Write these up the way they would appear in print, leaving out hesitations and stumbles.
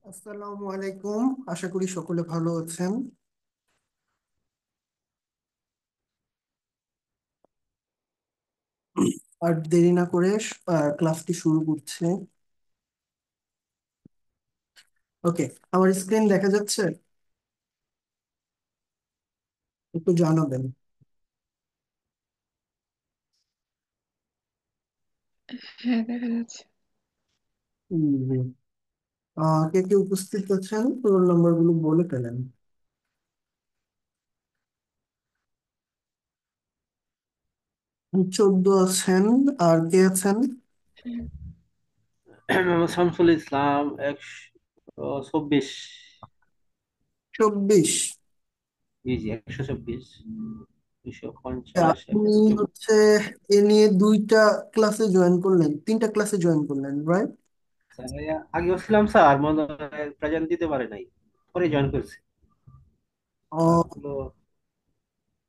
আসসালামু আলাইকুম। আশা করি সকলে ভালো আছেন। আর দেরি না করে ক্লাসটি শুরু করছে। ওকে, আমার স্ক্রিন দেখা যাচ্ছে? একটু জানাবেন। হ্যাঁ, দেখা যাচ্ছে। হুম। কে কে উপস্থিত আছেন রোল নাম্বার গুলো বলে ফেলেন। 14 আছেন। আর কে আছেন? মোহাম্মদ শামসুল ইসলাম 124। 24। জি জি, 124, 250, আপনি 124। হচ্ছে এ নিয়ে দুইটা ক্লাসে জয়েন করলেন, তিনটা ক্লাসে জয়েন করলেন, রাইট? স্যার আগেও ছিলাম স্যার, মনে হয় প্রেজেন্ট দিতে পারে নাই, পরে জয়েন করছি। ক্লাসগুলো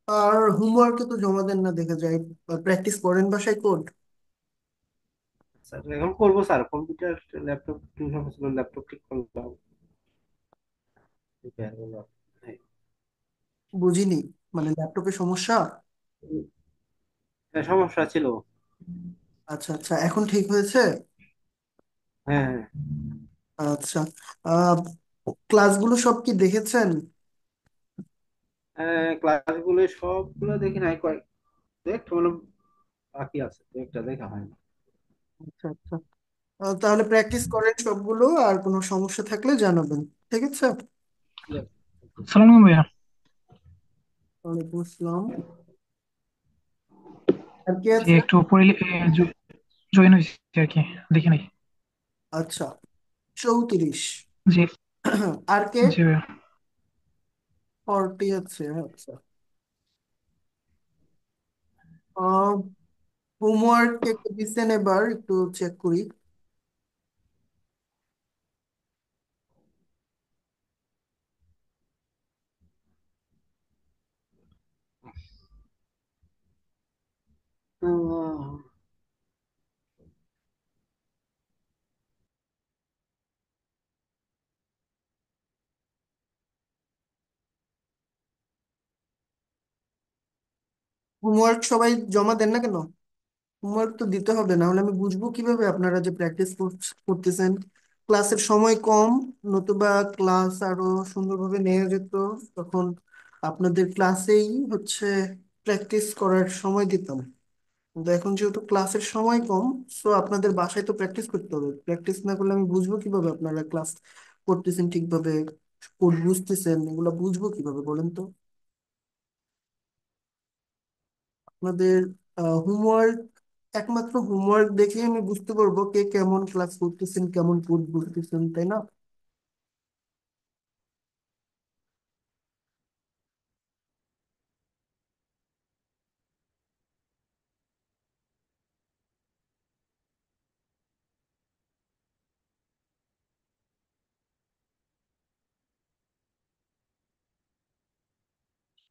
আর হোমওয়ার্কে তো জমা দেন না দেখা যায়। প্র্যাকটিস করেন বাসায় কোড? স্যার এখন করবো স্যার, কম্পিউটার ল্যাপটপ টিউশন ছিল, ল্যাপটপ ঠিক করলাম, রিপেয়ার হলো। হ্যাঁ, বুঝিনি, মানে ল্যাপটপে সমস্যা? হ্যাঁ, সমস্যা ছিল। আচ্ছা আচ্ছা, এখন ঠিক হয়েছে? হ্যাঁ হ্যাঁ। আচ্ছা। আহ ক্লাসগুলো সব কি দেখেছেন? হ্যাঁ, ক্লাসগুলো সবগুলো দেখি নাই, কয়েক একটু মানে বাকি আছে, তো একটা দেখা হয় না। আচ্ছা আচ্ছা। তাহলে প্র্যাকটিস করেন সবগুলো, আর কোনো সমস্যা থাকলে জানাবেন। ঠিক আছে। ঠিক আছে। সালাম আলাইকুম ভাইয়া। ওয়ালাইকুম আসসালাম। আর কে জি, আছে? একটু পরে জয়েন হয়েছি আর কি, দেখি নাই। আচ্ছা, 34। জি। আর কে? জি ভাইয়া। 40 আছে। আচ্ছা। হোমওয়ার্ক কে কে দিচ্ছেন এবার একটু চেক করি। আহ, হোমওয়ার্ক সবাই জমা দেন না কেন? হোমওয়ার্ক তো দিতে হবে, না হলে আমি বুঝবো কিভাবে আপনারা যে প্র্যাকটিস করতেছেন। ক্লাসের সময় কম, নতুবা ক্লাস আরো সুন্দরভাবে নেওয়া যেত। তখন আপনাদের ক্লাসেই হচ্ছে প্র্যাকটিস করার সময় দিতাম। কিন্তু এখন যেহেতু ক্লাসের সময় কম, সো আপনাদের বাসায় তো প্র্যাকটিস করতে হবে। প্র্যাকটিস না করলে আমি বুঝবো কিভাবে আপনারা ক্লাস করতেছেন ঠিকভাবে, কোড বুঝতেছেন, এগুলো বুঝবো কিভাবে বলেন তো? আপনাদের হোমওয়ার্ক, একমাত্র হোমওয়ার্ক দেখে আমি বুঝতে পারবো কে কেমন ক্লাস করতেছেন, কেমন কোড বুঝতেছেন, তাই না?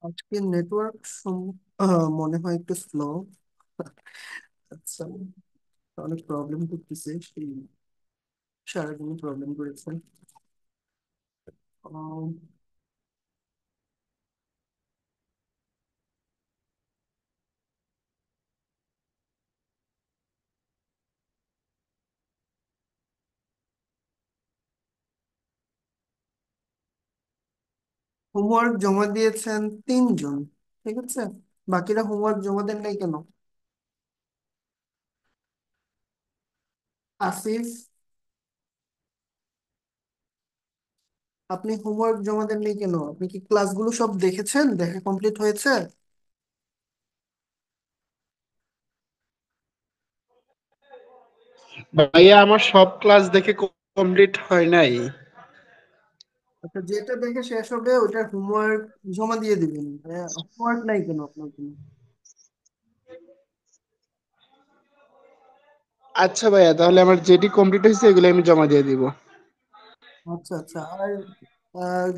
আজকে নেটওয়ার্ক মনে হয় একটু স্লো। আচ্ছা, অনেক প্রবলেম করতেছে সেই, সারাদিনই প্রবলেম করেছে। হোমওয়ার্ক জমা দিয়েছেন 3 জন, ঠিক আছে। বাকিরা হোমওয়ার্ক জমা দেন নাই কেন? আসিফ, আপনি হোমওয়ার্ক জমা দেন নাই কেন? আপনি কি ক্লাসগুলো সব দেখেছেন, দেখা কমপ্লিট হয়েছে? ভাইয়া আমার সব ক্লাস দেখে কমপ্লিট হয় নাই। আচ্ছা, যেটা দেখে শেষ হবে ওটার হোমওয়ার্ক জমা দিয়ে দিবেন। হোমওয়ার্ক নাই কেন আপনার জন্য? আচ্ছা ভাইয়া, তাহলে আমার যেটি কমপ্লিট হয়েছে এগুলো আমি জমা দিয়ে দিব। আচ্ছা আচ্ছা। আর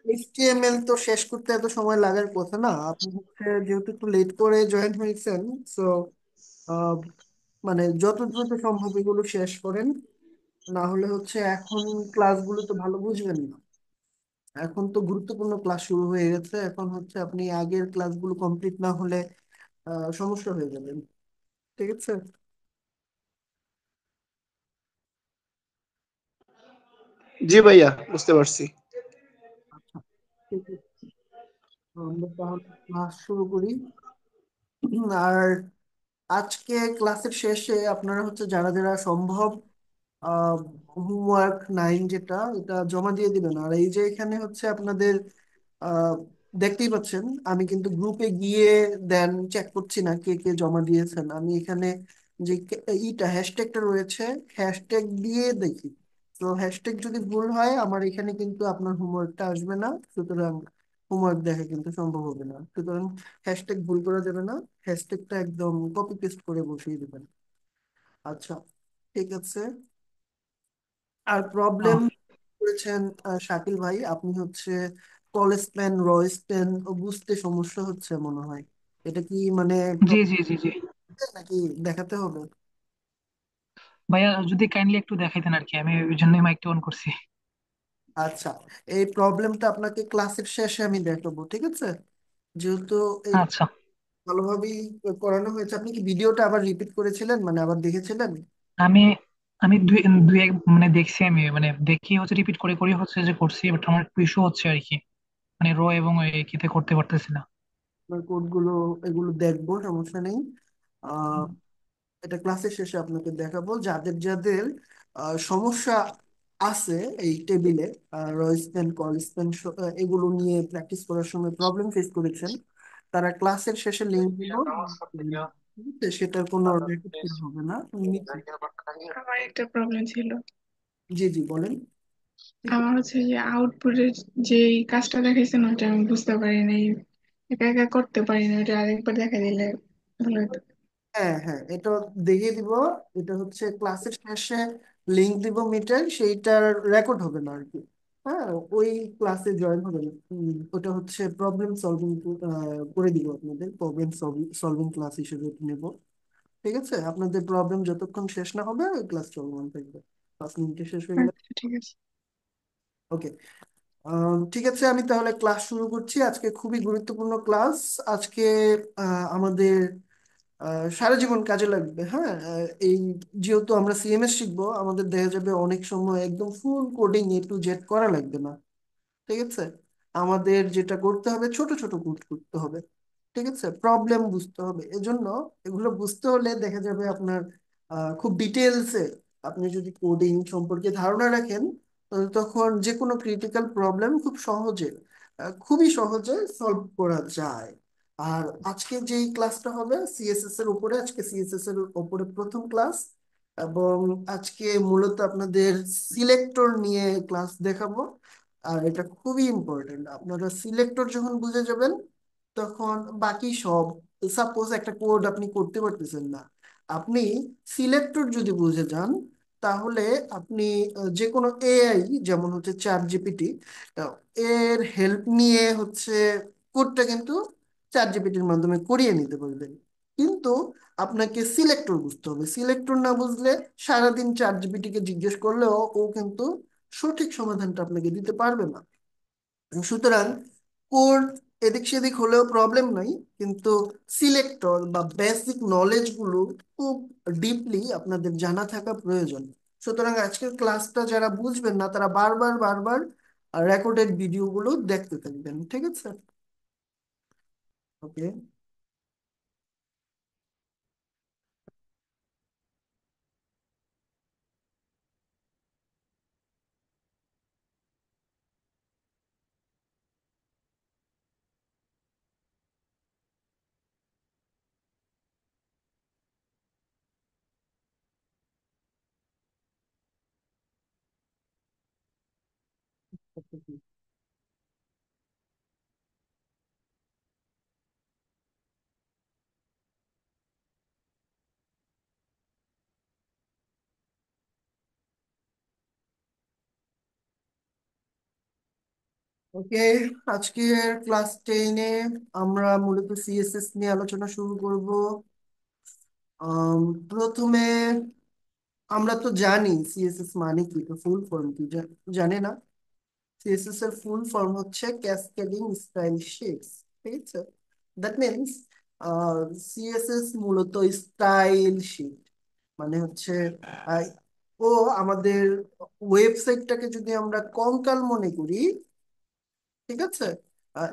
এইচটিএমএল তো শেষ করতে এত সময় লাগার কথা না। আপনি হচ্ছে যেহেতু একটু লেট করে জয়েন হয়েছেন, সো মানে যত দ্রুত সম্ভব এগুলো শেষ করেন। না হলে হচ্ছে এখন ক্লাসগুলো তো ভালো বুঝবেন না। এখন তো গুরুত্বপূর্ণ ক্লাস শুরু হয়ে গেছে, এখন হচ্ছে আপনি আগের ক্লাসগুলো কমপ্লিট না হলে সমস্যা হয়ে যাবে। ঠিক আছে। জি ভাইয়া, বুঝতে পারছি। আচ্ছা, ঠিক আছে। আমরা তাহলে ক্লাস শুরু করি। আর আজকে ক্লাসের শেষে আপনারা হচ্ছে যারা যারা সম্ভব হোমওয়ার্ক 9 যেটা এটা জমা দিয়ে দিবেন। আর এই যে এখানে হচ্ছে আপনাদের আহ, দেখতেই পাচ্ছেন আমি কিন্তু গ্রুপে গিয়ে দেন চেক করছি না কে কে জমা দিয়েছেন। আমি এখানে যে ইটা হ্যাশট্যাগটা রয়েছে, হ্যাশট্যাগ দিয়ে দেখি। তো হ্যাশট্যাগ যদি ভুল হয় আমার এখানে কিন্তু আপনার হোমওয়ার্কটা আসবে না, সুতরাং হোমওয়ার্ক দেখা কিন্তু সম্ভব হবে না। সুতরাং হ্যাশট্যাগ ভুল করা যাবে না, হ্যাশট্যাগটা একদম কপি পেস্ট করে বসিয়ে দেবেন। আচ্ছা, ঠিক আছে। আর প্রবলেম আহ, করেছেন শাকিল ভাই, আপনি হচ্ছে কলেজ পেন রয়েস পেন বুঝতে সমস্যা হচ্ছে মনে হয়। এটা কি মানে জি জি জি জি। নাকি দেখাতে হবে? ভাইয়া যদি কাইন্ডলি একটু দেখাইতেন আর কি, আমি ওই জন্যই মাইকটা অন করছি। আচ্ছা, এই প্রবলেমটা আপনাকে ক্লাসের শেষে আমি দেখাবো, ঠিক আছে? যেহেতু এই আচ্ছা। ভালোভাবেই করানো হয়েছে, আপনি কি ভিডিওটা আবার রিপিট করেছিলেন, মানে আবার দেখেছিলেন? আমি আমি দুই দুই এক মানে দেখছি, আমি মানে দেখি হচ্ছে রিপিট করে করে হচ্ছে যে করছি, বাট আমার একটু ইস্যু হচ্ছে আর কি, মানে রো এবং কিতে করতে পারতেছি না। কোডগুলো এগুলো দেখবো, সমস্যা নেই। এটা ক্লাসের শেষে আপনাকে দেখাবো। যাদের যাদের সমস্যা আছে এই টেবিলে, রয় স্পেন কল স্পেন এগুলো নিয়ে প্র্যাকটিস করার সময় প্রবলেম ফেস করেছেন, তারা ক্লাসের শেষে লিঙ্ক দিব। ঠিক আছে? সেটার কোনো রেকর্ড করা হবে না, নিচে। আমার একটা প্রবলেম ছিল। জি জি, বলেন। কি আমার হচ্ছে যে আউটপুটের যে কাজটা দেখাইছে না ওটা আমি বুঝতে পারি নাই, একা একা করতে পারি না, ওটা আরেকবার দেখা দিলে ভালো হতো। হ্যাঁ হ্যাঁ, এটা দেখিয়ে দিব। এটা হচ্ছে ক্লাসের শেষে লিংক দিব মিটার, সেইটার রেকর্ড হবে না আর কি। হ্যাঁ, ওই ক্লাসে জয়েন হবে না। ওটা হচ্ছে প্রবলেম সলভিং করে দিব, আপনাদের প্রবলেম সলভিং ক্লাস হিসেবে নেব। ঠিক আছে, আপনাদের প্রবলেম যতক্ষণ শেষ না হবে ওই ক্লাস চলমান থাকবে। 5 মিনিটে শেষ হয়ে গেলে। আচ্ছা ঠিক আছে। ওকে। ঠিক আছে, আমি তাহলে ক্লাস শুরু করছি। আজকে খুবই গুরুত্বপূর্ণ ক্লাস। আজকে আমাদের সারা জীবন কাজে লাগবে। হ্যাঁ, এই যেহেতু আমরা সিএমএস শিখবো, আমাদের দেখা যাবে অনেক সময় একদম ফুল কোডিং A to Z করা লাগবে না। ঠিক আছে, আমাদের যেটা করতে হবে ছোট ছোট কোড করতে হবে। ঠিক আছে, প্রবলেম বুঝতে হবে। এজন্য এগুলো বুঝতে হলে দেখা যাবে আপনার খুব ডিটেলসে আপনি যদি কোডিং সম্পর্কে ধারণা রাখেন, তখন যে কোনো ক্রিটিক্যাল প্রবলেম খুব সহজে খুবই সহজে সলভ করা যায়। আর আজকে যেই ক্লাসটা হবে সিএসএস এর উপরে, আজকে সিএসএস এর উপরে প্রথম ক্লাস। এবং আজকে মূলত আপনাদের সিলেক্টর নিয়ে ক্লাস দেখাবো। আর এটা খুবই ইম্পর্টেন্ট, আপনারা সিলেক্টর যখন বুঝে যাবেন তখন বাকি সব, সাপোজ একটা কোড আপনি করতে পারতেছেন না, আপনি সিলেক্টর যদি বুঝে যান তাহলে আপনি যে কোনো এআই, যেমন হচ্ছে চ্যাট জিপিটি, এর হেল্প নিয়ে হচ্ছে কোডটা কিন্তু চ্যাট জিপিটির মাধ্যমে করিয়ে নিতে পারবেন। কিন্তু আপনাকে সিলেক্টর বুঝতে হবে, সিলেক্টর না বুঝলে সারাদিন চ্যাট জিপিটিকে জিজ্ঞেস করলেও ও কিন্তু সঠিক সমাধানটা আপনাকে দিতে পারবে না। সুতরাং কোড এদিক সেদিক হলেও প্রবলেম নাই, কিন্তু সিলেক্টর বা বেসিক নলেজ গুলো খুব ডিপলি আপনাদের জানা থাকা প্রয়োজন। সুতরাং আজকের ক্লাসটা যারা বুঝবেন না তারা বারবার বারবার রেকর্ডেড ভিডিওগুলো দেখতে থাকবেন। ঠিক আছে? ওকে। ওকে, আজকের ক্লাস 10-এ আমরা মূলত সিএসএস নিয়ে আলোচনা শুরু করব। প্রথমে আমরা তো জানি সিএসএস মানে কি, তো ফুল ফর্ম কি জানে না? সিএসএস এর ফুল ফর্ম হচ্ছে ক্যাসকেডিং স্টাইল শিটস। ঠিক আছে, দ্যাট মিনস সিএসএস মূলত স্টাইল শিট, মানে হচ্ছে আহ, ও আমাদের ওয়েবসাইটটাকে যদি আমরা কঙ্কাল মনে করি, ঠিক আছে,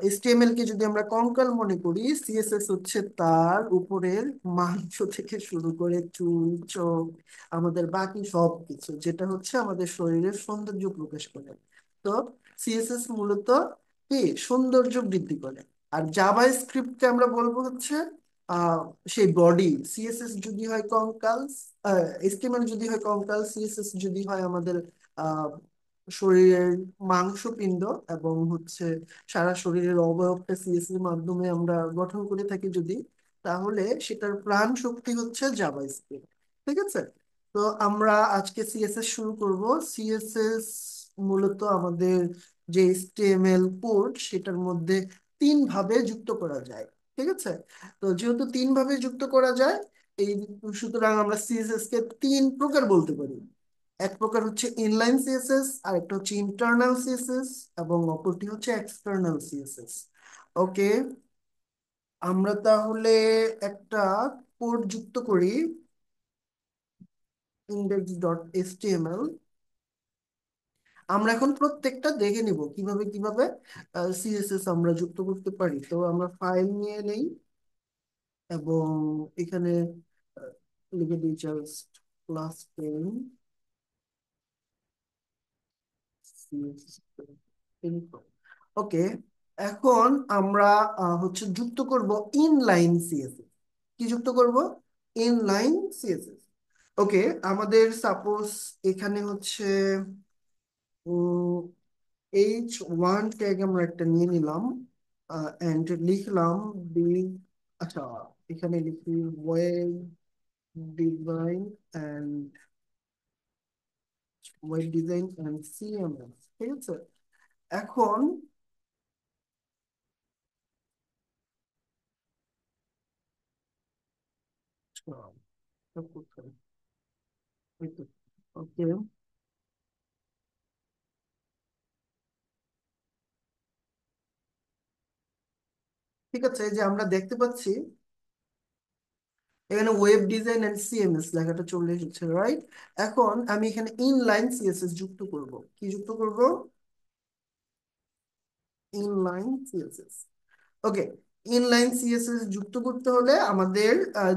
এইচটিএমএল কে যদি আমরা কঙ্কাল মনে করি, সিএসএস হচ্ছে তার উপরের মাংস থেকে শুরু করে চুল, চোখ, আমাদের বাকি সব কিছু, যেটা হচ্ছে আমাদের শরীরের সৌন্দর্য প্রকাশ করে। তো সিএসএস মূলত কি সৌন্দর্য বৃদ্ধি করে। আর জাভা স্ক্রিপ্টকে আমরা বলবো হচ্ছে আহ সেই বডি। সিএসএস যদি হয় কঙ্কাল, এইচটিএমএল যদি হয় কঙ্কাল, সিএসএস যদি হয় আমাদের আহ শরীরের মাংসপিণ্ড, এবং হচ্ছে সারা শরীরের অবয়বটা সিএসএস এর মাধ্যমে আমরা গঠন করে থাকি যদি, তাহলে সেটার প্রাণ শক্তি হচ্ছে জাভাস্ক্রিপ্ট। ঠিক আছে, তো আমরা আজকে সিএসএস শুরু করব। সিএসএস মূলত আমাদের যে এইচটিএমএল কোড সেটার মধ্যে তিন ভাবে যুক্ত করা যায়। ঠিক আছে, তো যেহেতু তিন ভাবে যুক্ত করা যায়, এই সুতরাং আমরা সিএসএস কে তিন প্রকার বলতে পারি। এক প্রকার হচ্ছে ইনলাইন সিএসএস, আর একটা হচ্ছে ইন্টারনাল সিএসএস, এবং অপরটি হচ্ছে এক্সটার্নাল সিএসএস। ওকে, আমরা তাহলে একটা কোড যুক্ত করি, index.html। আমরা এখন প্রত্যেকটা দেখে নিব কিভাবে কিভাবে সিএসএস আমরা যুক্ত করতে পারি। তো আমরা ফাইল নিয়ে নেই, এবং এখানে লিখে দিই জাস্ট ক্লাস 10 সিএসএস। ওকে, এখন আমরা হচ্ছে যুক্ত করব ইনলাইন সিএসএস। কি যুক্ত করব? Inline CSS. ওকে, আমাদের সাপোজ এখানে হচ্ছে H1 ট্যাগ আমরা একটা নিয়ে নিলাম, এন্ড লিখলাম দি, আচ্ছা, এখানে লিখি ওয়েব ডিজাইন এন্ড সিএমএস। ঠিক আছে, এখন ওকে, ঠিক আছে, এই যে আমরা দেখতে পাচ্ছি এখানে ওয়েব ডিজাইন এন্ড সিএমএস লেখাটা চলে এসেছে, রাইট? এখন আমি এখানে ইনলাইন সিএসএস যুক্ত করব। কি যুক্ত করব? Inline CSS. Okay, inline CSS যুক্ত করতে হলে আমাদের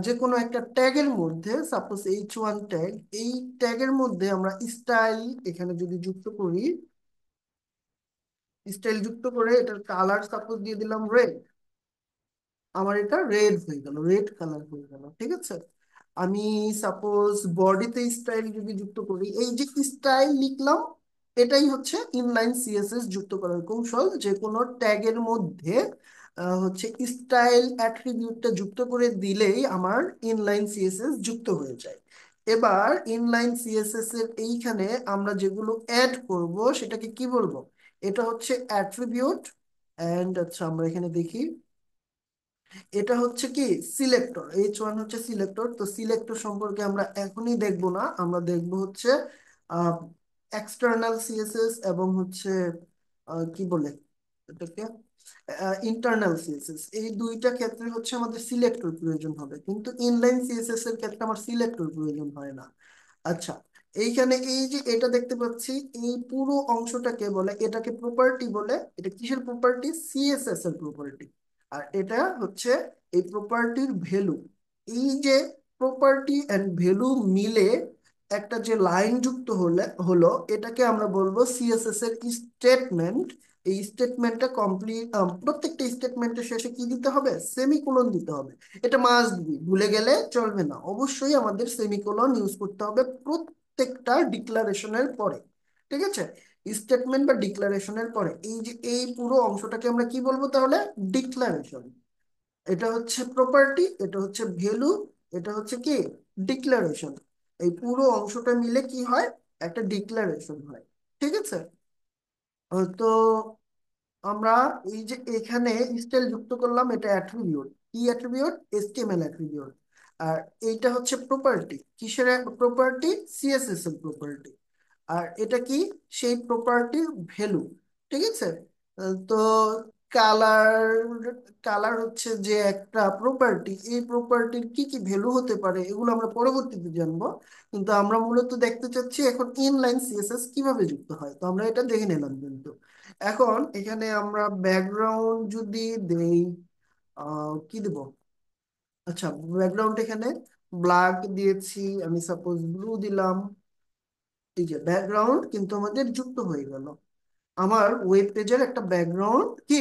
যে কোনো একটা ট্যাগের মধ্যে, সাপোজ H1 ট্যাগ, এই ট্যাগের মধ্যে আমরা স্টাইল এখানে যদি যুক্ত করি, স্টাইল যুক্ত করে এটার কালার সাপোজ দিয়ে দিলাম রেড, আমার এটা রেড হয়ে গেল, রেড কালার হয়ে গেল। ঠিক আছে, আমি সাপোজ বডিতে স্টাইল যদি যুক্ত করি, এই যে স্টাইল লিখলাম, এটাই হচ্ছে ইনলাইন সিএসএস যুক্ত করার কৌশল। যে কোনো ট্যাগের মধ্যে হচ্ছে স্টাইল অ্যাট্রিবিউটটা যুক্ত করে দিলেই আমার ইনলাইন সিএসএস যুক্ত হয়ে যায়। এবার ইনলাইন সিএসএস এর এইখানে আমরা যেগুলো অ্যাড করব সেটাকে কি বলবো? এটা হচ্ছে অ্যাট্রিবিউট। এন্ড আচ্ছা, আমরা এখানে দেখি, এটা হচ্ছে কি সিলেক্টর। H1 হচ্ছে সিলেক্টর। তো সিলেক্টর সম্পর্কে আমরা এখনই দেখবো না, আমরা দেখবো হচ্ছে এক্সটার্নাল সিএসএস এবং হচ্ছে কি বলে এটাকে, ইন্টারনাল সিএসএস। এই দুইটা ক্ষেত্রে হচ্ছে আমাদের সিলেক্টর প্রয়োজন হবে, কিন্তু ইনলাইন সিএসএস এর ক্ষেত্রে আমার সিলেক্টর প্রয়োজন হয় না। আচ্ছা, এইখানে এই যে এটা দেখতে পাচ্ছি, এই পুরো অংশটাকে বলে, এটাকে প্রপার্টি বলে। এটা কিসের প্রপার্টি? সিএসএস এর প্রপার্টি। আর এটা হচ্ছে এই প্রপার্টির ভ্যালু। এই যে প্রপার্টি এন্ড ভ্যালু মিলে একটা যে লাইন যুক্ত হলো, এটাকে আমরা বলবো সিএসএস এর স্টেটমেন্ট। এই স্টেটমেন্টটা কমপ্লিট, প্রত্যেকটা স্টেটমেন্টের শেষে কি দিতে হবে? সেমিকোলন দিতে হবে। এটা মাস্ট বি, ভুলে গেলে চলবে না, অবশ্যই আমাদের সেমিকোলন ইউজ করতে হবে প্রত্যেকটা ডিক্লারেশনের পরে। ঠিক আছে, স্টেটমেন্ট বা ডিক্লারেশনের পরে এই যে এই পুরো অংশটাকে আমরা কি বলবো তাহলে? ডিক্লারেশন। এটা হচ্ছে প্রপার্টি, এটা হচ্ছে ভ্যালু, এটা হচ্ছে কি ডিক্লারেশন। এই পুরো অংশটা মিলে কি হয়? একটা ডিক্লারেশন হয়। ঠিক আছে, তো আমরা এই যে এখানে স্টাইল যুক্ত করলাম, এটা অ্যাট্রিবিউট। কি অ্যাট্রিবিউট? HTML attribute. আর এইটা হচ্ছে প্রপার্টি, কিসের প্রপার্টি? সিএসএস এর প্রপার্টি। আর এটা কি? সেই প্রপার্টির ভ্যালু। ঠিক আছে। তো কালার, কালার হচ্ছে যে একটা প্রপার্টি, এই প্রপার্টির কি কি ভ্যালু হতে পারে এগুলো আমরা পরবর্তীতে জানবো। কিন্তু আমরা মূলত দেখতে চাচ্ছি এখন ইনলাইন সিএসএস কিভাবে যুক্ত হয়, তো আমরা এটা দেখে নিলাম। কিন্তু এখন এখানে আমরা ব্যাকগ্রাউন্ড যদি দেই, কি দেব? আচ্ছা, ব্যাকগ্রাউন্ড এখানে ব্ল্যাক দিয়েছি, আমি সাপোজ ব্লু দিলাম। এই যে ব্যাকগ্রাউন্ড কিন্তু আমাদের যুক্ত হয়ে গেল, আমার ওয়েব পেজের একটা ব্যাকগ্রাউন্ড কি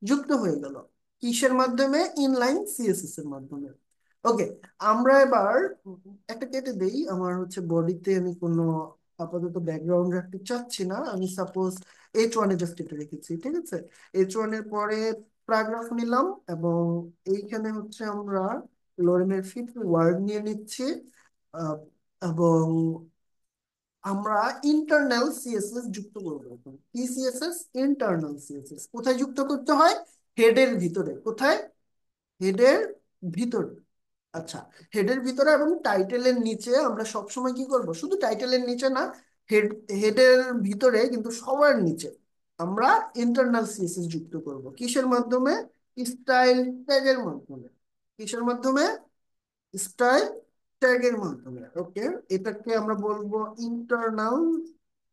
যুক্ত হয়ে গেল। কিসের মাধ্যমে? ইনলাইন সিএসএস এর মাধ্যমে। ওকে, আমরা এবার একটা কেটে দেই। আমার হচ্ছে বডিতে আমি কোনো আপাতত ব্যাকগ্রাউন্ড রাখতে চাচ্ছি না, আমি সাপোজ H1 এ জাস্ট এটা রেখেছি। ঠিক আছে, H1 এর পরে প্যারাগ্রাফ নিলাম, এবং এইখানে হচ্ছে আমরা লোরেনের ফিফথ ওয়ার্ড নিয়ে নিচ্ছি। আহ, এবং আমরা ইন্টারনাল সিএসএস যুক্ত করবো এখন। কি সিএসএস? Internal CSS. কোথায় যুক্ত করতে হয়? হেডের ভিতরে। কোথায়? হেডের ভিতরে। আচ্ছা, হেডের ভিতরে এবং টাইটেলের নিচে আমরা সবসময় কি করব? শুধু টাইটেলের নিচে না, হেড, হেডের ভিতরে কিন্তু সবার নিচে আমরা ইন্টারনাল সিএসএস যুক্ত করব। কিসের মাধ্যমে? স্টাইল ট্যাগের মাধ্যমে। কিসের মাধ্যমে? স্টাইল ট্যাগের মাধ্যমে। ওকে, এটাকে আমরা বলবো ইন্টারনাল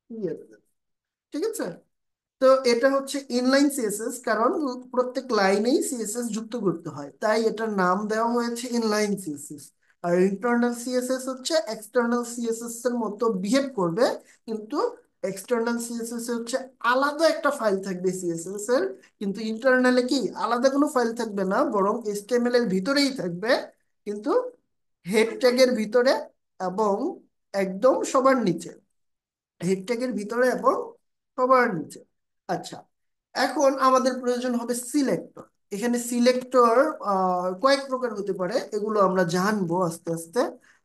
সিএসএস। ঠিক আছে। তো এটা হচ্ছে ইনলাইন সিএসএস, কারণ প্রত্যেক লাইনেই সিএসএস যুক্ত করতে হয়, তাই এটার নাম দেওয়া হয়েছে ইনলাইন সিএসএস। আর ইন্টারনাল সিএসএস হচ্ছে এক্সটার্নাল সিএসএস এর মতো বিহেভ করবে, কিন্তু এক্সটার্নাল সিএসএস হচ্ছে আলাদা একটা ফাইল থাকবে সিএসএস এর, কিন্তু ইন্টারনালে কি আলাদা কোনো ফাইল থাকবে না, বরং এইচটিএমএল এর ভিতরেই থাকবে, কিন্তু হেড ট্যাগের ভিতরে এবং একদম সবার নিচে। হেড ট্যাগের ভিতরে এবং সবার নিচে। আচ্ছা, এখন আমাদের প্রয়োজন হবে সিলেক্টর। এখানে সিলেক্টর কয়েক প্রকার হতে পারে, এগুলো আমরা জানবো আস্তে আস্তে।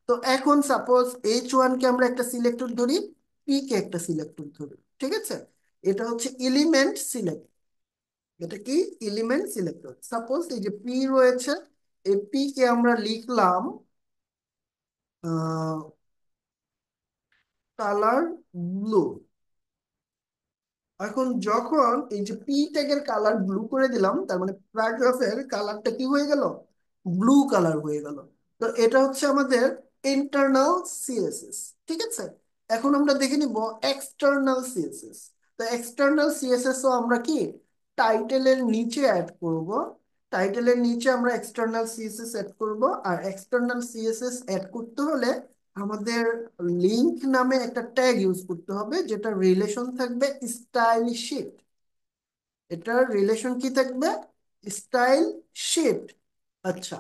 তো এখন সাপোজ H1 কে আমরা একটা সিলেক্টর ধরি, পি কে একটা সিলেক্টর ধরি। ঠিক আছে, এটা হচ্ছে এলিমেন্ট সিলেক্ট। এটা কি? Element selector. সাপোজ এই যে পি রয়েছে, এই পি কে আমরা লিখলাম কালার ব্লু। এখন যখন এই যে পি ট্যাগের কালার ব্লু করে দিলাম, তার মানে প্যারাগ্রাফের কালারটা কি হয়ে গেল? ব্লু কালার হয়ে গেল। তো এটা হচ্ছে আমাদের ইন্টারনাল সিএসএস। ঠিক আছে, এখন আমরা দেখে নিব এক্সটার্নাল সিএসএস। তো এক্সটার্নাল সিএসএস ও আমরা কি টাইটেলের নিচে অ্যাড করব। টাইটেলের নিচে আমরা এক্সটার্নাল সিএসএস অ্যাড করব। আর এক্সটার্নাল সিএসএস অ্যাড করতে হলে আমাদের লিংক নামে একটা ট্যাগ ইউজ করতে হবে, যেটা রিলেশন থাকবে স্টাইল শিট। এটার রিলেশন কি থাকবে? Style sheet. আচ্ছা,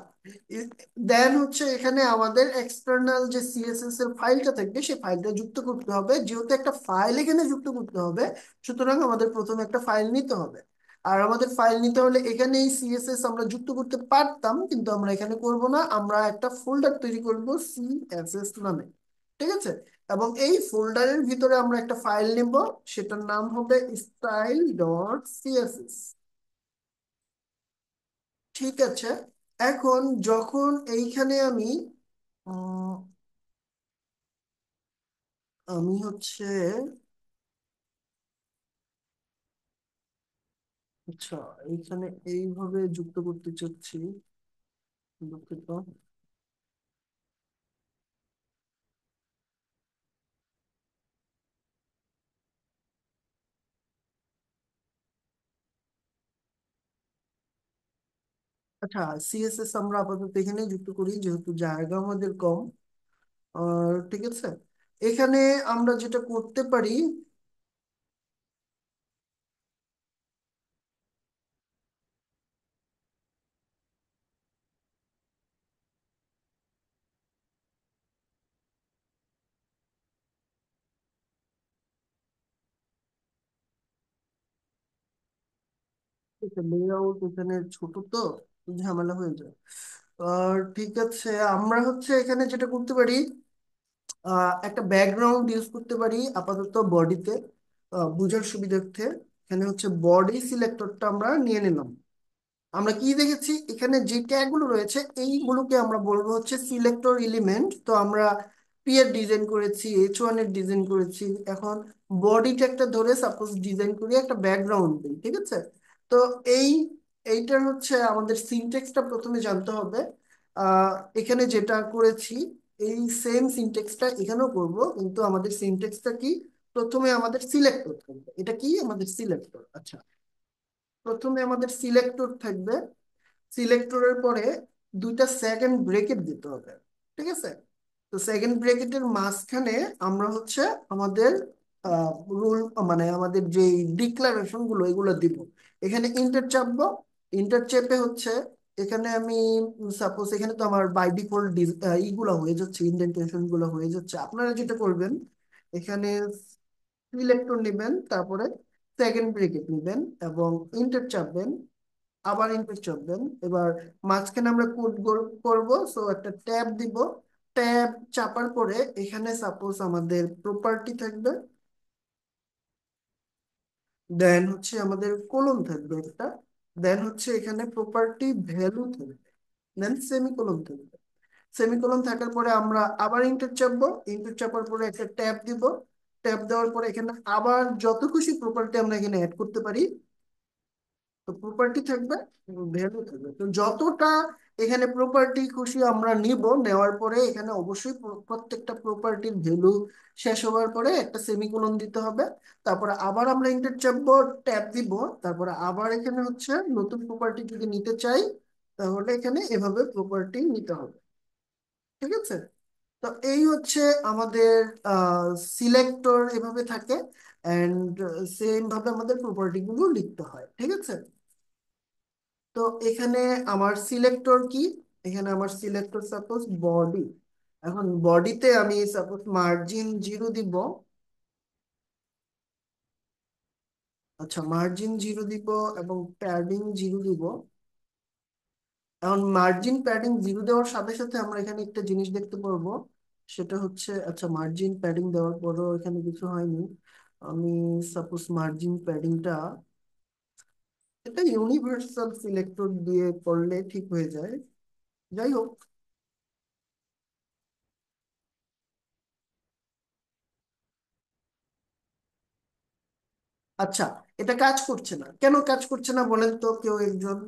দেন হচ্ছে এখানে আমাদের এক্সটার্নাল যে সিএসএস এর ফাইলটা থাকবে, সেই ফাইলটা যুক্ত করতে হবে। যেহেতু একটা ফাইল এখানে যুক্ত করতে হবে, সুতরাং আমাদের প্রথমে একটা ফাইল নিতে হবে। আর আমাদের ফাইল নিতে হলে এখানে এই সিএসএস আমরা যুক্ত করতে পারতাম, কিন্তু আমরা এখানে করব না, আমরা একটা ফোল্ডার তৈরি করব সিএসএস নামে। ঠিক আছে, এবং এই ফোল্ডারের ভিতরে আমরা একটা ফাইল নিব, সেটার নাম হবে style.css। ঠিক আছে, এখন যখন এইখানে উম, আমি হচ্ছে, আচ্ছা, এইখানে এইভাবে যুক্ত করতে চাচ্ছি, দুঃখিত। আচ্ছা, সিএসএস আমরা আপাতত এখানে যুক্ত করি, যেহেতু জায়গা আমাদের কম। আর ঠিক আছে, এখানে আমরা যেটা করতে পারি, লেআউট এখানে ছোট, তো ঝামেলা হয়ে যায়। আর ঠিক আছে, আমরা হচ্ছে এখানে যেটা করতে পারি, একটা ব্যাকগ্রাউন্ড ইউজ করতে পারি আপাতত বডিতে, বোঝার সুবিধার্থে। এখানে হচ্ছে বডি সিলেক্টরটা আমরা নিয়ে নিলাম। আমরা কি দেখেছি এখানে যে ট্যাগগুলো রয়েছে এইগুলোকে আমরা বলবো হচ্ছে সিলেক্টর এলিমেন্ট। তো আমরা পি এর ডিজাইন করেছি, H1 এর ডিজাইন করেছি। এখন বডি ট্যাগটা ধরে সাপোজ ডিজাইন করি একটা ব্যাকগ্রাউন্ড দিই, ঠিক আছে? তো এই এইটার হচ্ছে আমাদের সিনটেক্সটা প্রথমে জানতে হবে। আহ এখানে যেটা করেছি এই সেম সিনটেক্সটা এখানেও করব, কিন্তু আমাদের সিনটেক্সটা কি, প্রথমে আমাদের সিলেক্টর থাকবে। এটা কি আমাদের সিলেক্টর। আচ্ছা, প্রথমে আমাদের সিলেক্টর থাকবে। সিলেক্টরের পরে দুইটা সেকেন্ড ব্রেকেট দিতে হবে, ঠিক আছে? তো সেকেন্ড ব্রেকেটের মাঝখানে আমরা হচ্ছে আমাদের রুল, মানে আমাদের যে ডিক্লারেশন গুলো এগুলো দিব। এখানে ইন্টার চাপবো। ইন্টার চেপে হচ্ছে এখানে আমি সাপোজ এখানে তো আমার বাই ডিফল্ট ইগুলো হয়ে যাচ্ছে, ইন্ডেন্টেশন গুলো হয়ে যাচ্ছে। আপনারা যেটা করবেন এখানে সিলেক্টর নেবেন, তারপরে সেকেন্ড ব্রেকেট নেবেন এবং ইন্টার চাপবেন, আবার ইনপুট চাপবেন। এবার মাঝখানে আমরা কোড করব, সো একটা ট্যাব দিব। ট্যাব চাপার পরে এখানে সাপোজ আমাদের প্রপার্টি থাকবে, দেন হচ্ছে আমাদের কোলন থাকবে একটা, দেন হচ্ছে এখানে প্রপার্টি ভ্যালু থাকবে, দেন সেমিকোলন থাকবে। সেমিকোলন থাকার পরে আমরা আবার ইন্টার চাপবো। ইন্টার চাপার পরে একটা ট্যাব দিব। ট্যাব দেওয়ার পরে এখানে আবার যত খুশি প্রপার্টি আমরা এখানে অ্যাড করতে পারি। তো প্রপার্টি থাকবে, ভ্যালু থাকবে। তো যতটা এখানে প্রপার্টি খুশি আমরা নিব, নেওয়ার পরে এখানে অবশ্যই প্রত্যেকটা প্রপার্টির ভ্যালু শেষ হওয়ার পরে একটা সেমিকোলন দিতে হবে। তারপরে আবার আমরা ইন্টার চাপবো, ট্যাব দিব। তারপরে আবার এখানে হচ্ছে নতুন প্রপার্টি যদি নিতে চাই তাহলে এখানে এভাবে প্রপার্টি নিতে হবে, ঠিক আছে? তো এই হচ্ছে আমাদের সিলেক্টর এভাবে থাকে। অ্যান্ড সেম ভাবে আমাদের প্রপার্টি গুলো লিখতে হয়, ঠিক আছে? তো এখানে আমার সিলেক্টর কি, এখানে আমার সিলেক্টর সাপোজ বডি। এখন বডিতে আমি সাপোজ মার্জিন 0 দিব। আচ্ছা, মার্জিন 0 দিব এবং প্যাডিং 0 দিব। এখন মার্জিন প্যাডিং 0 দেওয়ার সাথে সাথে আমরা এখানে একটা জিনিস দেখতে পারবো, সেটা হচ্ছে আচ্ছা মার্জিন প্যাডিং দেওয়ার পরও এখানে কিছু হয়নি। আমি সাপোজ মার্জিন প্যাডিংটা এটা ইউনিভার্সাল সিলেক্টর দিয়ে করলে ঠিক হয়ে যায়। যাই হোক, আচ্ছা, এটা কাজ করছে না কেন, কাজ করছে না বলেন তো কেউ একজন।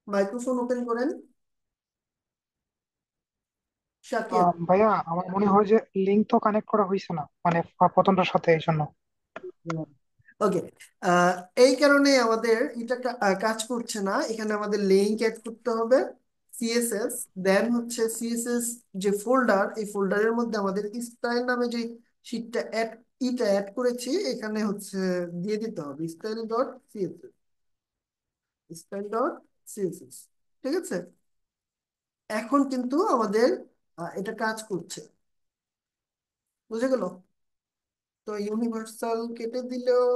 মাইক্রোফোন ওপেন করেন, শাকিল। ভাইয়া আমার মনে হয় যে লিঙ্ক তো কানেক্ট করা হয়েছে না, মানে প্রথমটার সাথে, এই জন্য। ওকে, এই কারণে আমাদের এটা কাজ করছে না। এখানে আমাদের লিঙ্ক অ্যাড করতে হবে, সিএসএস। দেন হচ্ছে সিএসএস যে ফোল্ডার, এই ফোল্ডারের মধ্যে আমাদের স্টাইল নামে যে শীটটা অ্যাড করেছি এখানে হচ্ছে দিয়ে দিতে হবে style dot CSS, style dot CSS, ঠিক আছে? এখন কিন্তু আমাদের এটা কাজ করছে, বুঝে গেল? তো ইউনিভার্সাল কেটে দিলেও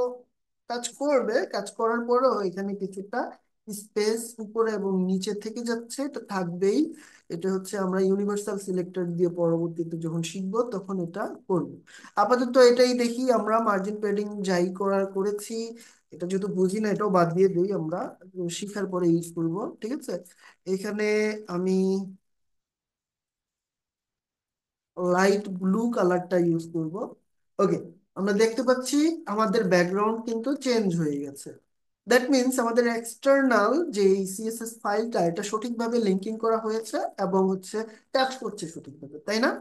কাজ করবে। কাজ করার পরেও এখানে কিছুটা স্পেস উপরে এবং নিচে থেকে যাচ্ছে, এটা থাকবেই। এটা হচ্ছে আমরা ইউনিভার্সাল সিলেক্টর দিয়ে পরবর্তীতে যখন শিখবো তখন এটা করব। আপাতত এটাই দেখি আমরা, মার্জিন প্যাডিং যাই করার করেছি। এটা যেহেতু বুঝি না এটাও বাদ দিয়ে দিই আমরা, শিখার পরে ইউজ করব, ঠিক আছে? এখানে আমি লাইট ব্লু কালারটা ইউজ করব। ওকে, আমরা দেখতে পাচ্ছি আমাদের ব্যাকগ্রাউন্ড কিন্তু চেঞ্জ হয়ে গেছে। দ্যাট মিনস আমাদের এক্সটার্নাল যে সিএসএস ফাইলটা এটা সঠিকভাবে লিঙ্কিং করা হয়েছে এবং হচ্ছে কাজ করছে সঠিকভাবে, তাই না?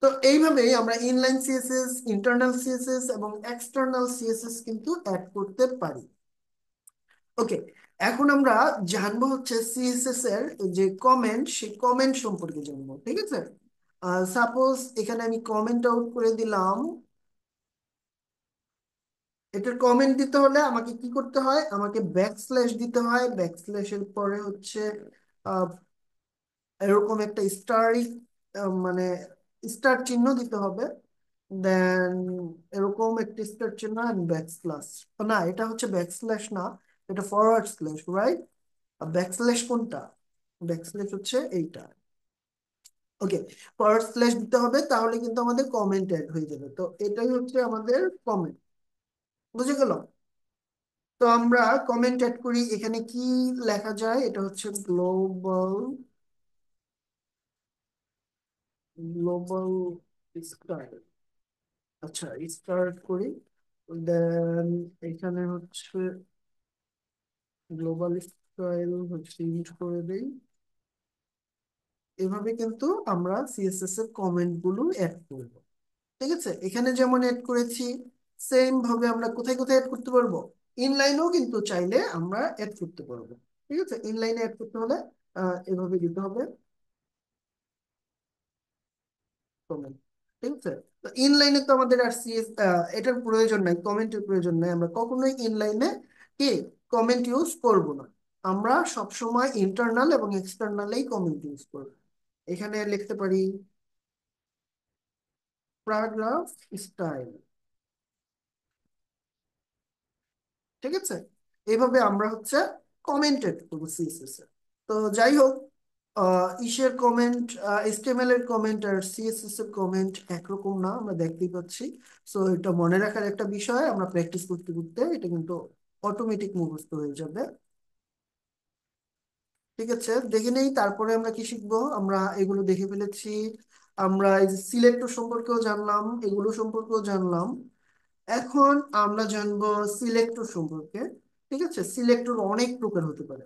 তো এইভাবেই আমরা ইনলাইন সিএসএস, ইন্টারনাল সিএসএস এবং এক্সটার্নাল সিএসএস কিন্তু অ্যাড করতে পারি। ওকে, এখন আমরা জানবো হচ্ছে সিএসএস এর যে কমেন্ট, সেই কমেন্ট সম্পর্কে জানবো, ঠিক আছে? সাপোজ এখানে আমি কমেন্ট আউট করে দিলাম। এটার কমেন্ট দিতে হলে আমাকে কি করতে হয়, আমাকে ব্যাকস্ল্যাশ দিতে হয়। ব্যাকস্ল্যাশের পরে হচ্ছে আহ, এরকম একটা স্টার, মানে স্টার চিহ্ন দিতে হবে। দেন এরকম একটা স্টার চিহ্ন আর ব্যাকস্ল্যাশ, না এটা হচ্ছে ব্যাকস্ল্যাশ না, এটা ফরওয়ার্ড স্ল্যাশ, রাইট? আর ব্যাকস্ল্যাশ কোনটা, ব্যাকস্ল্যাশ হচ্ছে এইটা। ওকে, ফরওয়ার্ড স্ল্যাশ দিতে হবে, তাহলে কিন্তু আমাদের কমেন্ট অ্যাড হয়ে যাবে। তো এটাই হচ্ছে আমাদের কমেন্ট, বুঝে গেল? তো আমরা কমেন্ট অ্যাড করি, এখানে কি লেখা যায়? এটা হচ্ছে গ্লোবাল, গ্লোবাল স্টাইল। আচ্ছা, স্টার্ট করি, দেন এখানে হচ্ছে গ্লোবাল স্টাইল হচ্ছে ইউজ করে দেই। এভাবে কিন্তু আমরা সিএসএস এর কমেন্ট গুলো অ্যাড করব। ঠিক আছে, এখানে যেমন অ্যাড করেছি, সেম ভাবে আমরা কোথায় কোথায় অ্যাড করতে পারবো? ইনলাইনেও কিন্তু চাইলে আমরা অ্যাড করতে পারবো। ঠিক আছে, ইনলাইনে অ্যাড করতে হলে এভাবে দিতে হবে কমেন্ট। ঠিক আছে, তো ইনলাইনে তো আমাদের আর সিএস এটার প্রয়োজন নাই, কমেন্টের প্রয়োজন নাই। আমরা কখনোই ইনলাইনে কি কমেন্ট ইউজ করব না। আমরা সবসময় ইন্টারনাল এবং এক্সটার্নালেই কমেন্ট ইউজ করব। এখানে লিখতে পারি প্যারাগ্রাফ স্টাইল। ঠিক আছে, এইভাবে আমরা হচ্ছে কমেন্টেড করবো সিএসএস এর। তো যাই হোক, ইসের কমেন্ট, এইচটিএমএল এর কমেন্ট আর সিএসএস এর কমেন্ট একরকম না, আমরা দেখতেই পাচ্ছি। সো এটা মনে রাখার একটা বিষয়, আমরা প্র্যাকটিস করতে করতে এটা কিন্তু অটোমেটিক মুখস্থ হয়ে যাবে। ঠিক আছে, দেখে নেই তারপরে আমরা কি শিখবো। আমরা এগুলো দেখে ফেলেছি, আমরা এই যে সিলেক্টর সম্পর্কেও জানলাম, এগুলো সম্পর্কেও জানলাম। এখন আমরা জানবো সিলেক্টর সম্পর্কে। ঠিক আছে, সিলেক্টর অনেক প্রকার হতে পারে।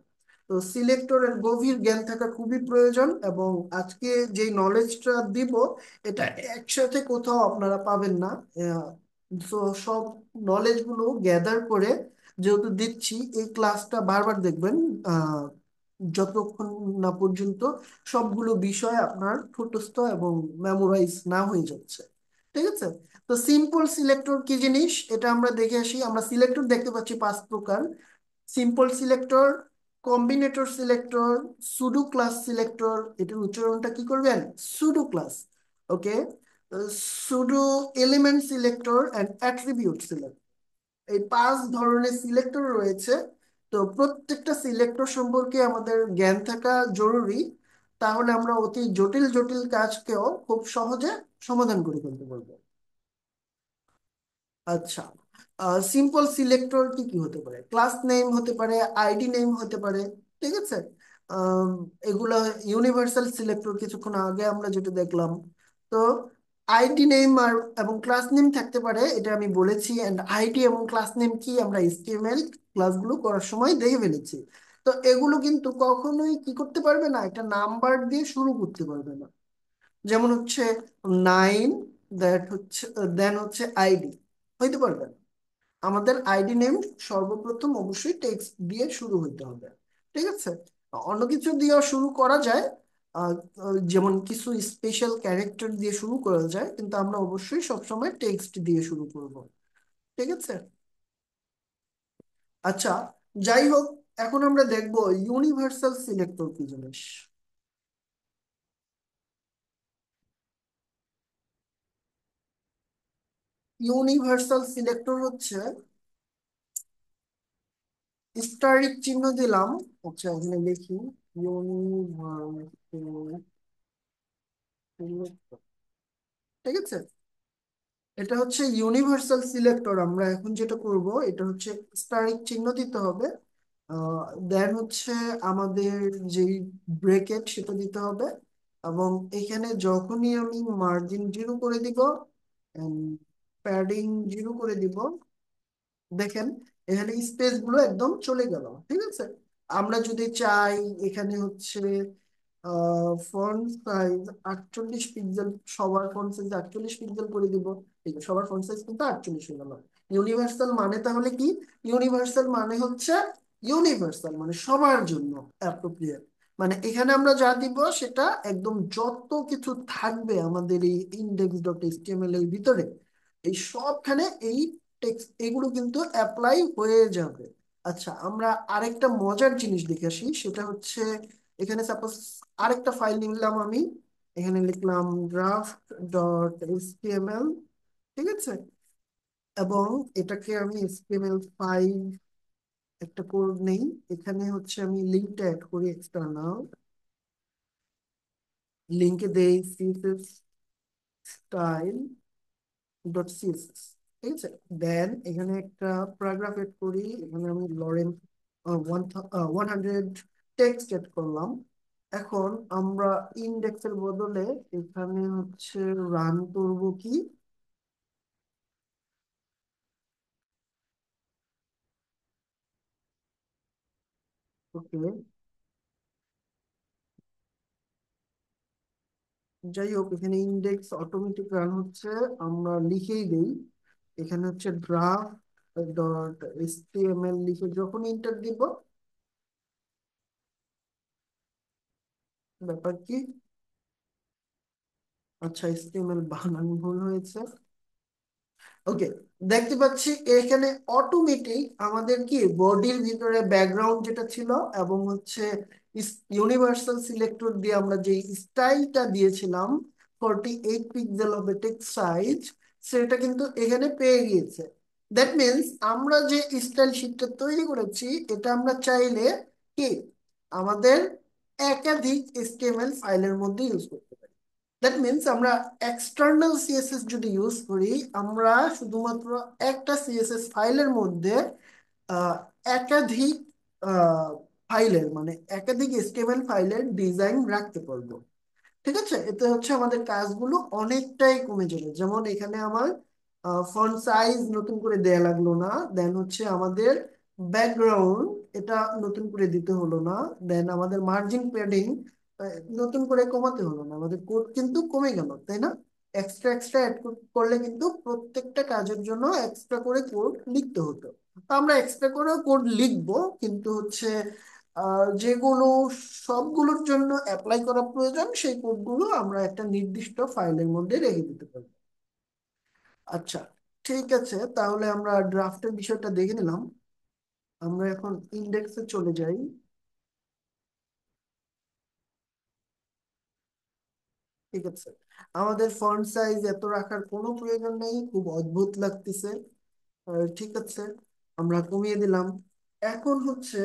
তো সিলেক্টরের গভীর জ্ঞান থাকা খুবই প্রয়োজন, এবং আজকে যে নলেজটা দিব এটা একসাথে কোথাও আপনারা পাবেন না। তো সব নলেজ গুলো গ্যাদার করে যেহেতু দিচ্ছি, এই ক্লাসটা বারবার দেখবেন, আহ যতক্ষণ না পর্যন্ত সবগুলো বিষয় আপনার ঠোঁটস্থ এবং মেমোরাইজ না হয়ে যাচ্ছে। ঠিক আছে, তো সিম্পল সিলেক্টর কি জিনিস এটা আমরা দেখে আসি। আমরা সিলেক্টর দেখতে পাচ্ছি 5 প্রকার: simple selector, combinator selector, pseudo class selector. এটার উচ্চারণটা কি করবেন? Pseudo class. Okay, pseudo element selector and attribute selector. এই 5 ধরনের সিলেক্টর রয়েছে। তো প্রত্যেকটা সিলেক্টর সম্পর্কে আমাদের জ্ঞান থাকা জরুরি, তাহলে আমরা অতি জটিল জটিল কাজকেও খুব সহজে সমাধান করে ফেলতে পারবো। আচ্ছা, সিম্পল সিলেক্টর কি কি হতে পারে? ক্লাস নেম হতে পারে, আইডি নেম হতে পারে। ঠিক আছে, আম, এগুলা ইউনিভার্সাল সিলেক্টর কিছুক্ষণ আগে আমরা যেটা দেখলাম। তো আইডি নেম আর এবং ক্লাস নেম থাকতে পারে, এটা আমি বলেছি। এন্ড আইডি এবং ক্লাস নেম কি আমরা এইচটিএমএল ক্লাসগুলো করার সময় দেখে ফেলেছি। তো এগুলো কিন্তু কখনোই কি করতে পারবে না, একটা নাম্বার দিয়ে শুরু করতে পারবে না। যেমন হচ্ছে 9, দ্যাট হচ্ছে, দেন হচ্ছে আইডি, হইতে পারবে না। আমাদের আইডি নেম সর্বপ্রথম অবশ্যই টেক্সট দিয়ে শুরু হইতে হবে। ঠিক আছে, অন্য কিছু দিয়েও শুরু করা যায়, আহ, যেমন কিছু স্পেশাল ক্যারেক্টার দিয়ে শুরু করা যায়, কিন্তু আমরা অবশ্যই সবসময় টেক্সট দিয়ে শুরু করব। ঠিক আছে, আচ্ছা, যাই হোক, এখন আমরা দেখব ইউনিভার্সাল সিলেক্টর কি জিনিস। ইউনিভার্সাল সিলেক্টর হচ্ছে, স্টারিক চিহ্ন দিলাম। আচ্ছা, এখানে লিখি ইউনিভার্সাল। ঠিক আছে, এটা হচ্ছে ইউনিভার্সাল সিলেক্টর। আমরা এখন যেটা করব এটা হচ্ছে স্টারিক চিহ্ন দিতে হবে, দেন হচ্ছে আমাদের যে ব্রেকেট সেটা দিতে হবে, এবং এখানে যখনই আমি মার্জিন 0 করে দিব, প্যাডিং 0 করে দিব, দেখেন এখানে স্পেস গুলো একদম চলে গেল। ঠিক আছে, আমরা যদি চাই এখানে হচ্ছে ফন্ট সাইজ 48 পিক্সেল, সবার ফন্ট সাইজ 48 পিক্সেল করে দিব। ঠিক আছে, সবার ফন্ট সাইজ কিন্তু 48 হয়ে গেল। ইউনিভার্সাল মানে তাহলে কি? ইউনিভার্সাল মানে হচ্ছে ইউনিভার্সাল মানে সবার জন্য অ্যাপ্রোপ্রিয়েট। মানে এখানে আমরা যা দিব সেটা একদম যত কিছু থাকবে আমাদের এই index.html এর ভিতরে, এই সবখানে এই টেক্সট এগুলো কিন্তু অ্যাপ্লাই হয়ে যাবে। আচ্ছা, আমরা আরেকটা মজার জিনিস দেখে আসি, সেটা হচ্ছে এখানে সাপোজ আরেকটা ফাইল নিলাম আমি, এখানে লিখলাম draft.html। ঠিক আছে, এবং এটাকে আমি HTML5 একটা কোড নেই, এখানে হচ্ছে আমি লিঙ্কটা অ্যাড করি এক্সটার্নাল। লিঙ্কে দেই সিএসএস স্টাইল ডট সিএসএস, ঠিক আছে। দেন এখানে একটা প্যারাগ্রাফ এড করি, এখানে আমি লরেন 100 টেক্সট এড করলাম। এখন আমরা ইন্ডেক্সের বদলে এখানে হচ্ছে রান করব কি, ওকে, যাই হোক এখানে ইন্ডেক্স অটোমেটিক রান হচ্ছে, আমরা লিখেই দেই এখানে হচ্ছে ড্রাফট ডট এচটিএমএল লিখে যখন ইন্টার দিব, ব্যাপার কি, আচ্ছা এচটিএমএল বানান ভুল হয়েছে, ওকে। দেখতে পাচ্ছি এখানে অটোমেটিক আমাদের কি বডির ভিতরে ব্যাকগ্রাউন্ড যেটা ছিল এবং হচ্ছে ইউনিভার্সাল সিলেক্টর দিয়ে আমরা যে স্টাইলটা দিয়েছিলাম 48 পিক্সেল হবে টেক্সট সাইজ, সেটা কিন্তু এখানে পেয়ে গিয়েছে। দ্যাট মিনস আমরা যে স্টাইল শিটটা তৈরি করেছি এটা আমরা চাইলে কি আমাদের একাধিক এচটিএমএল ফাইলের মধ্যে ইউজ করতে পারি। দ্যাট মিনস আমরা এক্সটার্নাল সিএসএস যদি ইউজ করি, আমরা শুধুমাত্র একটা সিএসএস ফাইলের মধ্যে আহ, একাধিক ফাইলের মানে একাধিক এচটিএমএল ফাইলের ডিজাইন রাখতে পারবো, ঠিক আছে। এতে হচ্ছে আমাদের কাজগুলো অনেকটাই কমে যাবে। যেমন এখানে আমার ফন্ট সাইজ নতুন করে দেয়া লাগলো না, দেন হচ্ছে আমাদের ব্যাকগ্রাউন্ড এটা নতুন করে দিতে হলো না, দেন আমাদের মার্জিন প্যাডিং নতুন করে কমাতে হলো না, আমাদের কোড কিন্তু কমে গেল, তাই না? এক্সট্রা এক্সট্রা অ্যাড করলে কিন্তু প্রত্যেকটা কাজের জন্য এক্সট্রা করে কোড লিখতে হতো। তো আমরা এক্সট্রা করে কোড লিখবো, কিন্তু হচ্ছে যেগুলো সবগুলোর জন্য অ্যাপ্লাই করা প্রয়োজন সেই কোডগুলো আমরা একটা নির্দিষ্ট ফাইলের মধ্যে রেখে দিতে পারবো। আচ্ছা, ঠিক আছে, তাহলে আমরা ড্রাফটের বিষয়টা দেখে নিলাম। আমরা এখন ইন্ডেক্সে চলে যাই। ঠিক আছে, আমাদের ফন্ট সাইজ এত রাখার কোনো প্রয়োজন নেই, খুব অদ্ভুত লাগতেছে। ঠিক আছে, আমরা কমিয়ে দিলাম। এখন হচ্ছে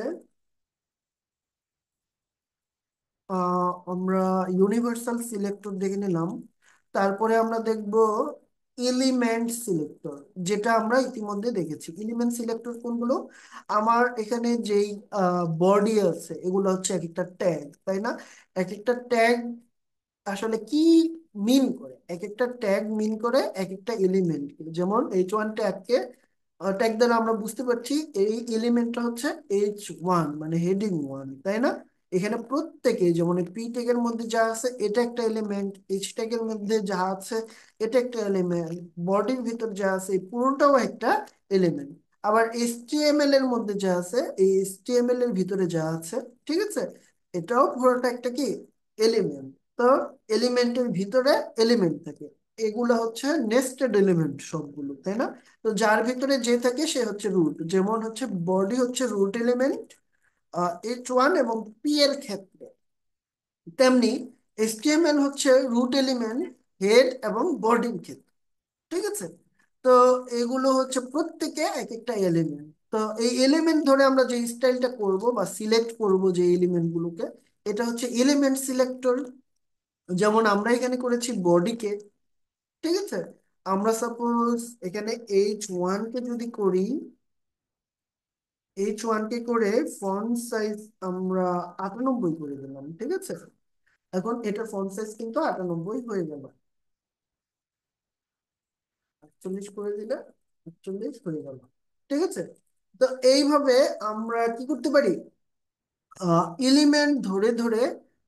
আমরা ইউনিভার্সাল সিলেক্টর দেখে নিলাম, তারপরে আমরা দেখব এলিমেন্ট সিলেক্টর, যেটা আমরা ইতিমধ্যে দেখেছি। এলিমেন্ট সিলেক্টর কোনগুলো, আমার এখানে যেই বডি আছে এগুলো হচ্ছে এক একটা ট্যাগ, তাই না? এক একটা ট্যাগ আসলে কি মিন করে, এক একটা ট্যাগ মিন করে এক একটা এলিমেন্ট। যেমন H1 ট্যাগকে ট্যাগ দ্বারা আমরা বুঝতে পারছি এই এলিমেন্টটা হচ্ছে H1 মানে হেডিং 1, তাই না? এখানে প্রত্যেকে যেমন পি ট্যাগের মধ্যে যা আছে এটা একটা এলিমেন্ট, এইচ ট্যাগের মধ্যে যা আছে এটা একটা এলিমেন্ট, বডির ভিতর যা আছে এই পুরোটাও একটা এলিমেন্ট। আবার HTML এর মধ্যে যা আছে এই HTML এর ভিতরে যা আছে, ঠিক আছে, এটাও পুরোটা একটা কি এলিমেন্ট। তো এলিমেন্টের ভিতরে এলিমেন্ট থাকে, এগুলো হচ্ছে নেস্টেড এলিমেন্ট সবগুলো, তাই না? তো যার ভিতরে যে থাকে সে হচ্ছে রুট, যেমন হচ্ছে বডি হচ্ছে রুট এলিমেন্ট H1 এবং পি এর ক্ষেত্রে, তেমনি HTML হচ্ছে রুট এলিমেন্ট হেড এবং বডির ক্ষেত্রে, ঠিক আছে। তো এগুলো হচ্ছে প্রত্যেকে এক একটা এলিমেন্ট। তো এই এলিমেন্ট ধরে আমরা যে স্টাইলটা করব বা সিলেক্ট করব যে এলিমেন্ট গুলোকে, এটা হচ্ছে এলিমেন্ট সিলেক্টর। যেমন আমরা এখানে করেছি বডিকে, ঠিক আছে। আমরা সাপোজ এখানে H1 কে যদি করি, H1 কে করে ফন্ট সাইজ আমরা 98 করে দিলাম, ঠিক আছে। এখন এটার ফন্ট সাইজ কিন্তু 98 হয়ে গেল, 48 করে দিলে 48 হয়ে গেল, ঠিক আছে। তো এইভাবে আমরা কি করতে পারি, এলিমেন্ট ধরে ধরে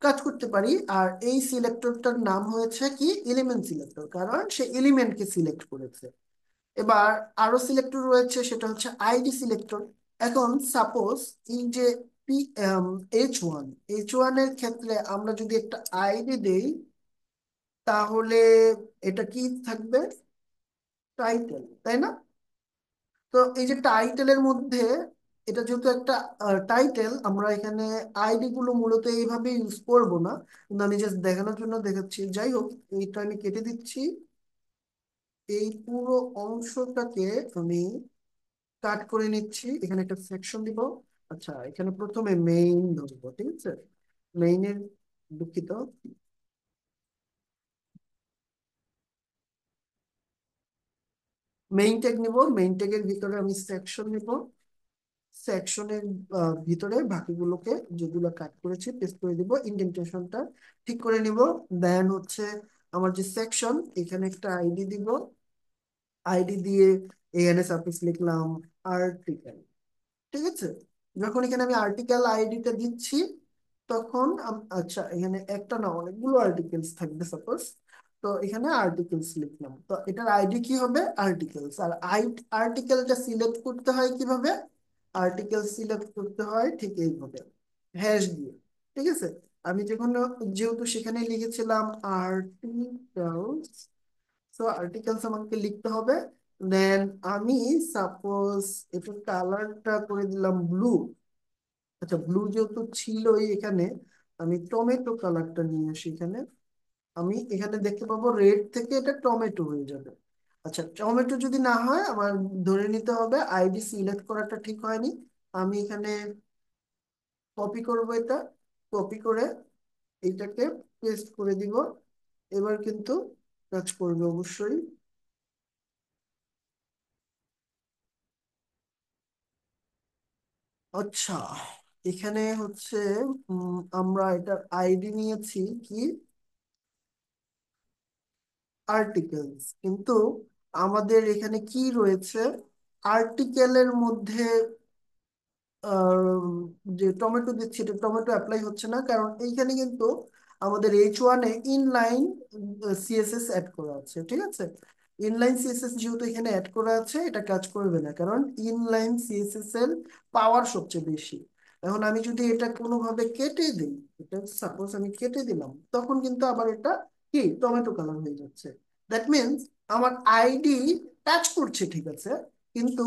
কাজ করতে পারি। আর এই সিলেক্টরটার নাম হয়েছে কি এলিমেন্ট সিলেক্টর, কারণ সে এলিমেন্টকে সিলেক্ট করেছে। এবার আরো সিলেক্টর রয়েছে, সেটা হচ্ছে আইডি সিলেক্টর। এখন সাপোজ এই যে পি H1 এর ক্ষেত্রে আমরা যদি একটা আইডি দেই, তাহলে এটা কি থাকবে, টাইটেল, তাই না? তো এই যে টাইটেলের মধ্যে, এটা যেহেতু একটা টাইটেল, আমরা এখানে আইডি গুলো মূলত এইভাবে ইউজ করব না, কিন্তু আমি জাস্ট দেখানোর জন্য দেখাচ্ছি। যাই হোক, এইটা আমি কেটে দিচ্ছি, এই পুরো অংশটাকে আমি কাট করে নিচ্ছি, এখানে একটা সেকশন দিব। আচ্ছা, এখানে প্রথমে মেইন ধরবো, ঠিক আছে। মেইনের, দুঃখিত, মেইন ট্যাগ নিব, মেইন ট্যাগের ভিতরে আমি সেকশন নিব, সেকশনের ভিতরে বাকিগুলোকে যেগুলো কাট করেছি পেস্ট করে দিব, ইন্ডেন্টেশনটা ঠিক করে নিব। দেন হচ্ছে আমার যে সেকশন, এখানে একটা আইডি দিব, আইডি দিয়ে এখানে সাপোজ লিখলাম আর্টিকেল। ঠিক আছে, যখন এখানে আমি আর্টিকেল আইডিটা দিচ্ছি তখন আচ্ছা এখানে একটা না অনেকগুলো আর্টিকেলস থাকবে সাপোজ, তো এখানে আর্টিকেলস লিখলাম, তো এটার আইডি কি হবে আর্টিকেলস। আর আর্টিকেলটা সিলেক্ট করতে হয় কিভাবে, আর্টিকেল সিলেক্ট করতে হয় ঠিক এইভাবে, হ্যাশ দিয়ে। ঠিক আছে, আমি যখন যেহেতু সেখানে লিখেছিলাম আর্টিকেলস, তো আর্টিকেলস আমাকে লিখতে হবে। দেন আমি সাপোজ এটার কালারটা করে দিলাম ব্লু। আচ্ছা ব্লু যেহেতু ছিলই এখানে, আমি টমেটো কালারটা নিয়ে আসি এখানে। আমি এখানে দেখতে পাবো রেড থেকে এটা টমেটো হয়ে যাবে। আচ্ছা টমেটো যদি না হয় আমার ধরে নিতে হবে আইডি সিলেক্ট করাটা ঠিক হয়নি। আমি এখানে কপি করব এটা, কপি করে এইটাকে পেস্ট করে দিব। এবার কিন্তু কাজ করবে অবশ্যই। আচ্ছা এখানে হচ্ছে আমরা এটার আইডি নিয়েছি কি আর্টিকেলস, কিন্তু আমাদের এখানে কি রয়েছে আর্টিকেলের মধ্যে যে টমেটো দিচ্ছি এটা টমেটো অ্যাপ্লাই হচ্ছে না, কারণ এইখানে কিন্তু আমাদের H1-এ ইনলাইন সিএসএস অ্যাড করা আছে। ঠিক আছে, ইনলাইন সিএসএস যেহেতু এখানে অ্যাড করা আছে এটা কাজ করবে না, কারণ ইনলাইন সিএসএস এর পাওয়ার সবচেয়ে বেশি। এখন আমি যদি এটা কোনোভাবে কেটে দিই, এটা সাপোজ আমি কেটে দিলাম, তখন কিন্তু আবার এটা কি টমেটো কালার হয়ে যাচ্ছে। দ্যাট মিনস আমার আইডি টাচ করছে ঠিক আছে, কিন্তু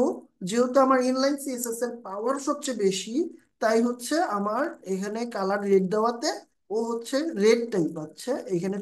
যেহেতু আমার ইনলাইন সিএসএস এর পাওয়ার সবচেয়ে বেশি, তাই হচ্ছে আমার এখানে কালার রেড দেওয়াতে ও হচ্ছে রেডটাই পাচ্ছে এখানে।